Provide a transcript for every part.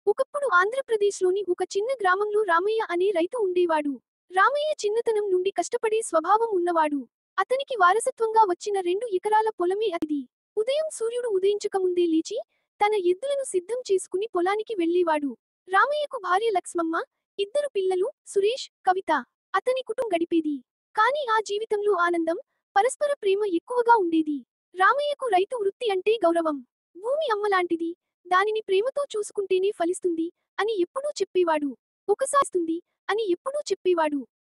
ఒకప్పుడు ఆంధ్రప్రదేశ్లోని ఒక చిన్న గ్రామంలో రామయ్య అనే రైతు ఉండేవాడు. రామయ్య చిన్నతనం నుండి కష్టపడే స్వభావం ఉన్నవాడు. అతనికి వారసత్వంగా వచ్చిన 2 ఎకరాల పొలమే అది. ఉదయం సూర్యుడు ఉదయించకముందే లేచి, తన ఎద్దులను సిద్ధం చేసుకుని పొలానికి వెళ్ళేవాడు. రామయ్యకు భార్య లక్ష్మమ్మ, 2 పిల్లలు, సురేష్, కవిత. అతని కుటుంబం గడిపేది. కానీ ఆ జీవితంలో ఆనందం, పరస్పర ప్రేమ ఎక్కువగా ఉండేది. రామయ్యకు రైతు వృత్తి అంటే గౌరవం. భూమి అమ్మలాంటిది, దానిని ప్రేమతో చూసుకుంటేనే ఫలిస్తుంది అని ఎప్పుడూ చెప్పేవాడు.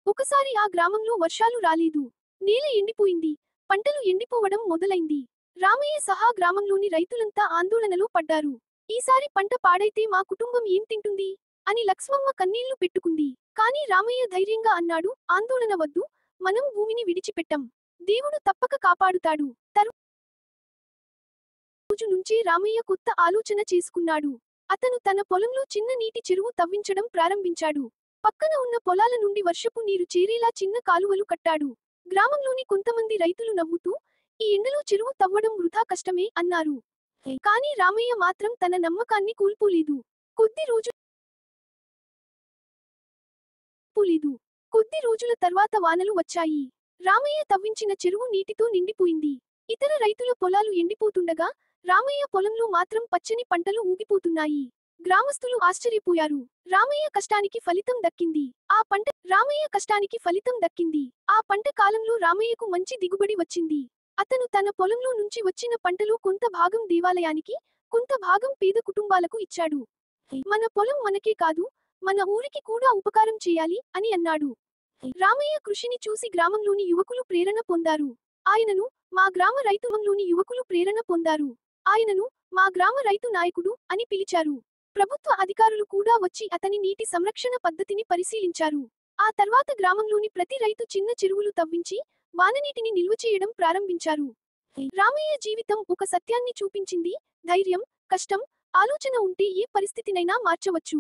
ఒకసారి ఆ గ్రామంలో వర్షాలు రాలేదు. నేల ఎండిపోయింది. పంటలు ఎండిపోవడం మొదలైంది. రామయ్య సహా గ్రామంలోని రైతులంతా ఆందోళనలో పడ్డారు. ఈసారి పంట పాడైతే మా కుటుంబం ఏం తింటుంది అని లక్ష్మమ్మ కన్నీళ్లు పెట్టుకుంది. కానీ రామయ్య ధైర్యంగా అన్నాడు, ఆందోళన వద్దు, మనం భూమిని విడిచిపెట్టం. దేవుడు తప్పక కాపాడుతాడు. రోజు నుంచే రామయ్య కొత్త ఆలోచన చేసుకున్నాడు. అతను తన పొలంలో చిన్న నీటి చెరువు తవ్వించడం ప్రారంభించాడు. పక్కన ఉన్న పొలాల నుండి వర్షపు నీరు చేరేలా చిన్న కాలువలు కట్టాడు. గ్రామంలోని కొంతమంది రైతులు నవ్వుతూ, ఈ ఎండలో చెరువు తవ్వడం వృధా కష్టమే అన్నారు. కానీ రామయ్య మాత్రం తన నమ్మకాన్ని కోల్పోలేదు. కొద్ది రోజుల తర్వాత వానలు వచ్చాయి. రామయ్య తవ్వించిన చెరువు నీటితో నిండిపోయింది. ఇతర రైతుల పొలాలు ఎండిపోతుండగా, రామయ్య పొలంలో మాత్రం పచ్చని పంటలు ఊగిపోతున్నాయి. గ్రామస్తులు ఆశ్చర్యపోయారు. రామయ్య కష్టానికి ఫలితం దక్కింది. ఆ పంట కాలంలో రామయ్యకు మంచి దిగుబడి వచ్చింది. అతను తన పొలంలో నుంచి వచ్చిన పంటలో కొంత భాగం దేవాలయానికి, కొంత భాగం పేద కుటుంబాలకు ఇచ్చాడు. మన పొలం మనకే కాదు, మన ఊరికి కూడా ఉపకారం చేయాలి అని అన్నాడు. రామయ్య కృషిని చూసి గ్రామంలోని యువకులు ప్రేరణ పొందారు. ఆయనను మా గ్రామ రైతు నాయకుడు అని పిలిచారు. ప్రభుత్వ అధికారులు కూడా వచ్చి అతని నీటి సంరక్షణ పద్ధతిని పరిశీలించారు. ఆ తర్వాత గ్రామంలోని ప్రతి రైతు చిన్న చెరువులు తవ్వించి, వాననీటిని నిల్వ చేయడం ప్రారంభించారు. రామయ్య జీవితం ఒక సత్యాన్ని చూపించింది, ధైర్యం, కష్టం, ఆలోచన ఉంటే ఏ పరిస్థితినైనా మార్చవచ్చు.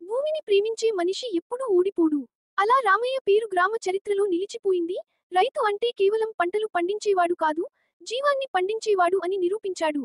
భూమిని ప్రేమించే మనిషి ఎప్పుడూ ఓడిపోడు. అలా రామయ్య పేరు గ్రామ చరిత్రలో నిలిచిపోయింది. రైతు అంటే కేవలం పంటలు పండించేవాడు కాదు, జీవాన్ని పండించేవాడు అని నిరూపించాడు.